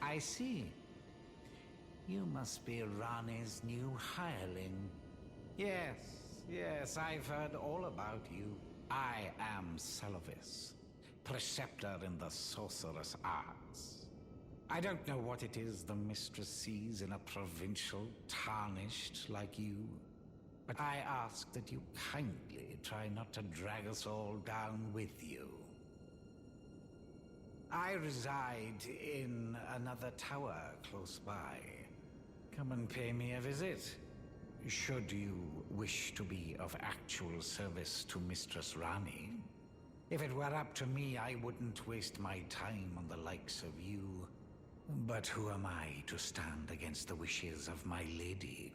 I see. You must be Rani's new hireling. Yes, I've heard all about you. I am Celovis, preceptor in the sorcerous arts. I don't know what it is the mistress sees in a provincial tarnished like you, but I ask that you kindly try not to drag us all down with you. I reside in another tower close by. Come and pay me a visit, should you wish to be of actual service to Mistress Rani. If it were up to me, I wouldn't waste my time on the likes of you. But who am I to stand against the wishes of my lady?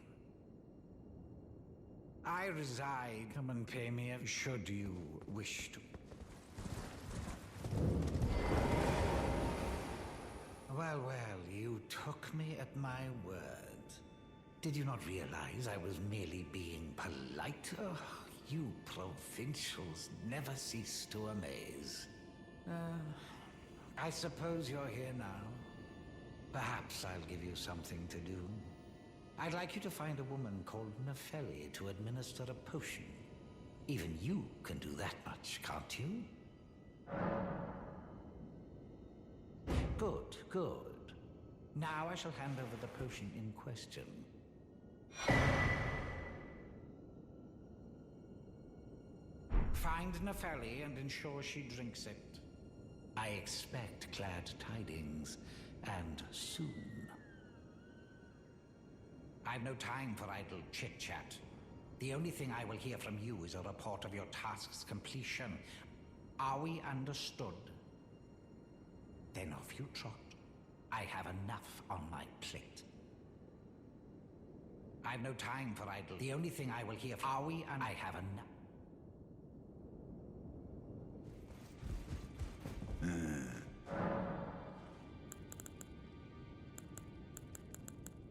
I reside. Come and pay me a... should you wish to. Well, you took me at my word. Did you not realize I was merely being polite? Oh, you provincials never cease to amaze. I suppose you're here now. Perhaps I'll give you something to do. I'd like you to find a woman called Nefeli to administer a potion. Even you can do that much, can't you? Good. Now I shall hand over the potion in question. Find Nefeli and ensure she drinks it. I expect glad tidings, and soon. I've no time for idle chit-chat. The only thing I will hear from you is a report of your task's completion. Are we understood? Then off you trot. I have enough on my plate. I've no time for idle. The only thing I will hear from... Are we and I have enough...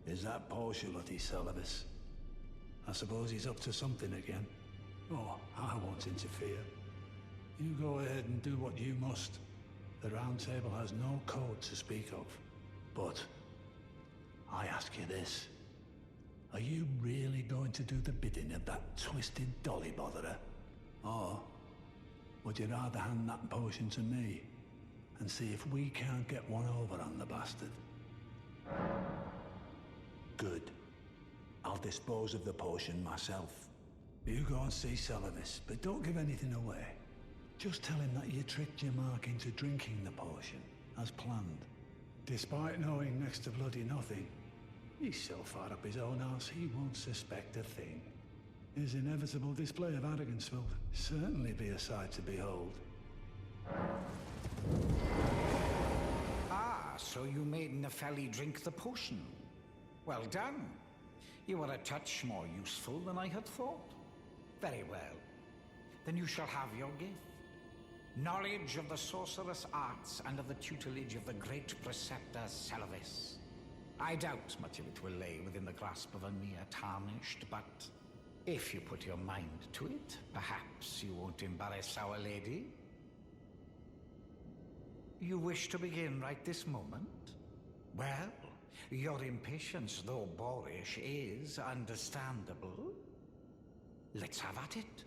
Is that potion what he's Celovis? I suppose he's up to something again. Oh, I won't interfere. You go ahead and do what you must. The Round Table has no code to speak of. But I ask you this. Are you really going to do the bidding of that twisted dolly botherer? Or would you rather hand that potion to me and see if we can't get one over on the bastard? Good. I'll dispose of the potion myself. You go and see Celovis, but don't give anything away. Just tell him that you tricked your mark into drinking the potion, as planned. Despite knowing next to bloody nothing, he's so far up his own arse he won't suspect a thing. His inevitable display of arrogance will certainly be a sight to behold. Ah, so you made Nefeli drink the potion. Well done. You were a touch more useful than I had thought. Very well. Then you shall have your gift. Knowledge of the sorcerous arts and of the tutelage of the great preceptor Celovis. I doubt much of it will lay within the grasp of a mere tarnished, but if you put your mind to it, perhaps you won't embarrass our lady. You wish to begin right this moment? Well, your impatience, though boorish, is understandable. Let's have at it.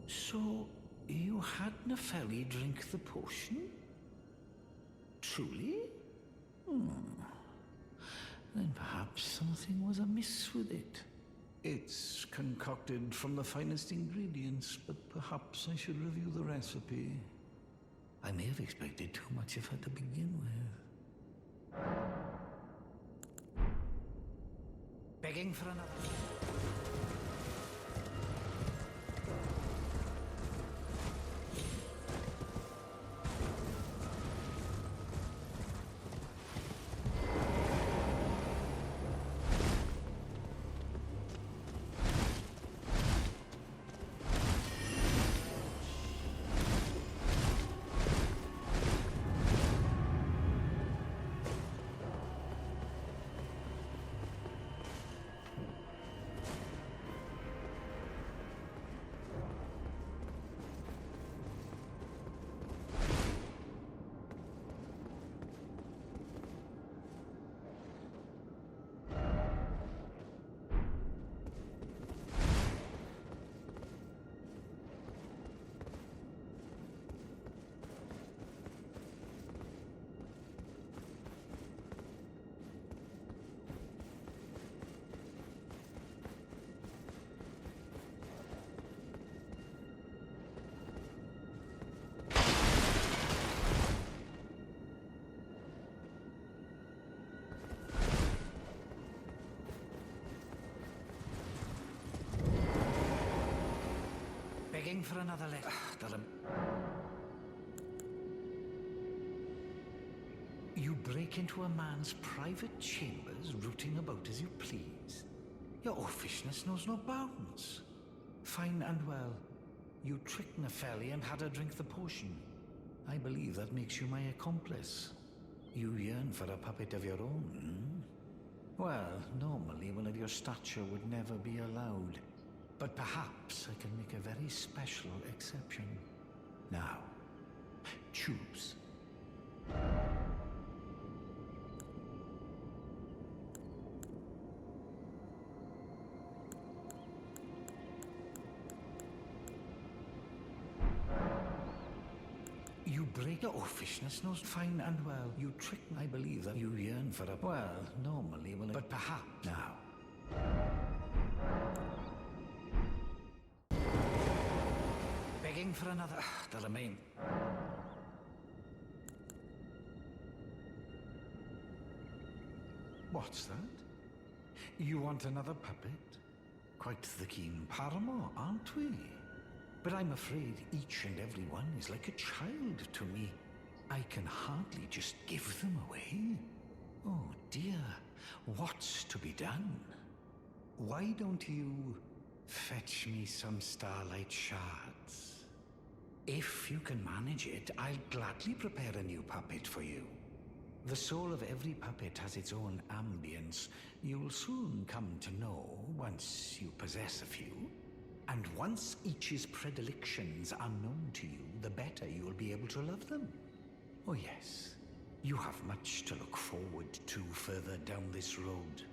So, you had Nefeli drink the potion? Truly? Then perhaps something was amiss with it. It's concocted from the finest ingredients, but perhaps I should review the recipe. I may have expected too much of her to begin with. Begging for another. Begging for another You break into a man's private chambers, rooting about as you please. Your offishness knows no bounds. Fine and well. You tricked Nepheli and had her drink the potion. I believe that makes you my accomplice. You yearn for a puppet of your own, hmm? Well, normally one of your stature would never be allowed. But perhaps I can make a very special exception. Now, choose. You break your offishness knows fine and well. You trick me. I believe that you yearn for a... Well, normally, but perhaps now. Begging for another... the remain. What's that? You want another puppet? Quite the keen paramour, aren't we? But I'm afraid each and every one is like a child to me. I can hardly just give them away. Oh dear, what's to be done? Why don't you fetch me some starlight shards? If you can manage it, I'll gladly prepare a new puppet for you. The soul of every puppet has its own ambience. You'll soon come to know once you possess a few. And once each's predilections are known to you, the better you will be able to love them. Oh yes, you have much to look forward to further down this road.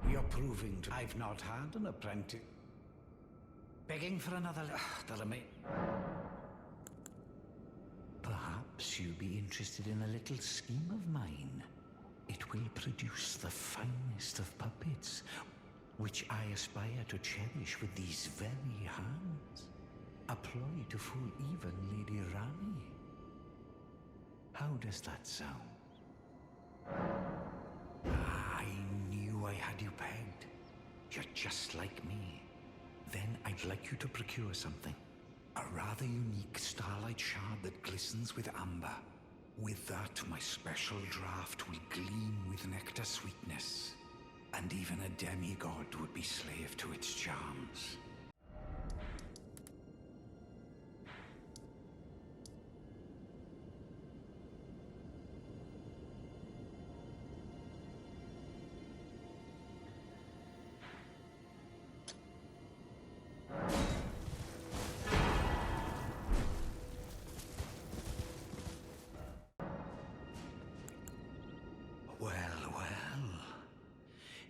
You're proving to... I've not had an apprentice. Begging for another... Perhaps you'd be interested in a little scheme of mine. It will produce the finest of puppets, which I aspire to cherish with these very hands. A ploy to fool even Lady Rani. How does that sound? I knew I had you pegged. You're just like me. Then I'd like you to procure something. A rather unique starlight shard that glistens with amber. With that, my special draft will gleam with nectar sweetness. And even a demigod would be slave to its charms.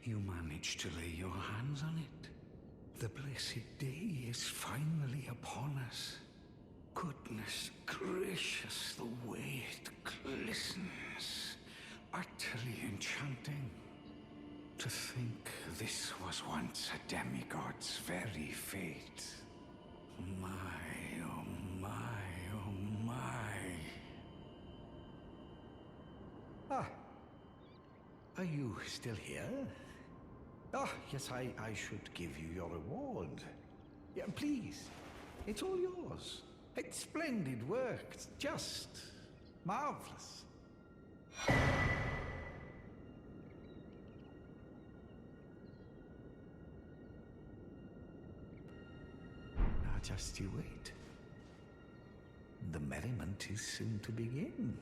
You managed to lay your hands on it. The blessed day is finally upon us. Goodness gracious, the way it glistens. Utterly enchanting. To think this was once a demigod's very fate. My, oh my, oh my. Ah. Are you still here? Oh, yes, I should give you your reward. Yeah, please. It's all yours. It's splendid work. It's just marvelous. Now just you wait. The merriment is soon to begin.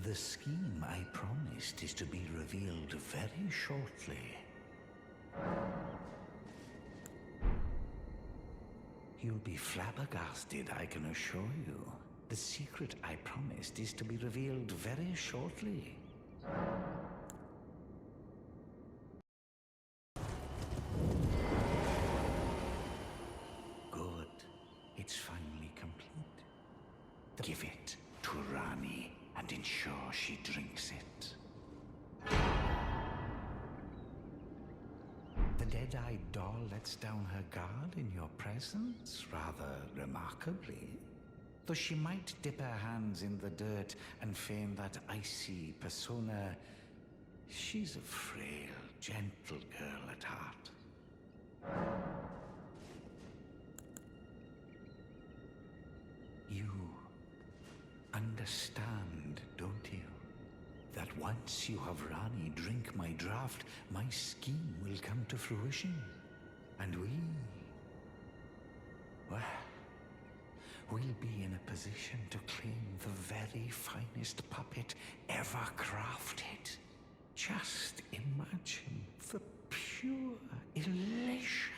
The scheme I promised is to be revealed very shortly. You'll be flabbergasted, I can assure you. The secret I promised is to be revealed very shortly. Good. It's finally complete. Give it to Rani and ensure she drinks it. The dead red-eyed doll lets down her guard in your presence, rather remarkably. Though she might dip her hands in the dirt and feign that icy persona, she's a frail, gentle girl at heart. You understand, don't you? That once you have Rani drink my draft, my scheme will come to fruition. And well, we'll be in a position to claim the very finest puppet ever crafted. Just imagine the pure elation.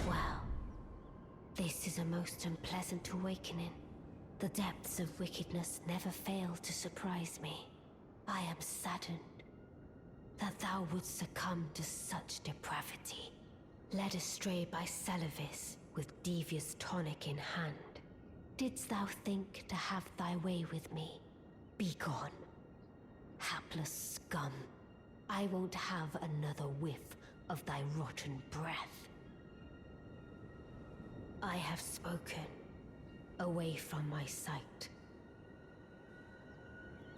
Well, this is a most unpleasant awakening. The depths of wickedness never fail to surprise me. I am saddened that thou wouldst succumb to such depravity. Led astray by Celavis with devious tonic in hand. Didst thou think to have thy way with me? Begone, hapless scum. I won't have another whiff of thy rotten breath. I have spoken. Away from my sight.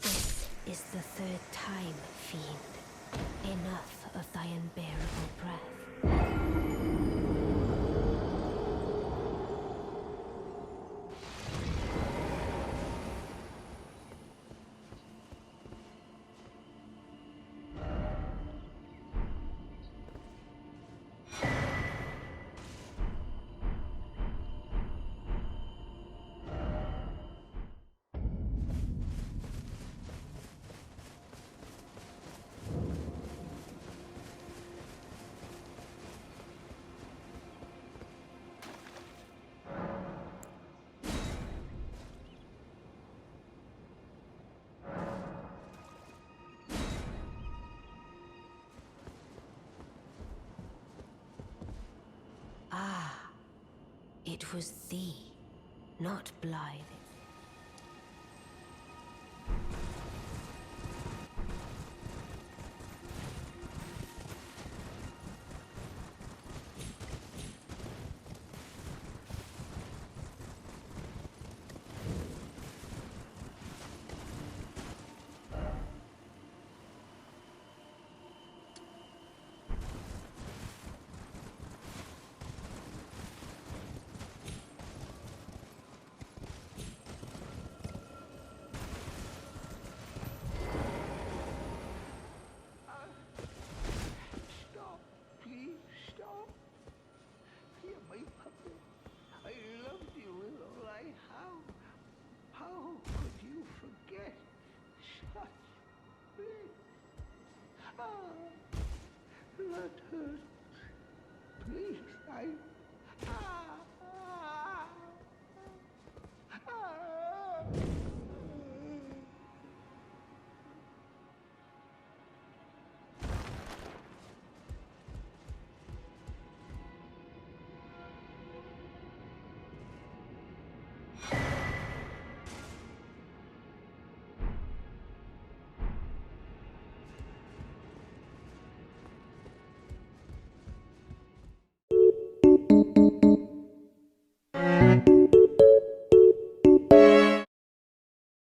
This is the third time, fiend. Enough of thy unbearable breath. It was thee, not Blythe. That hurt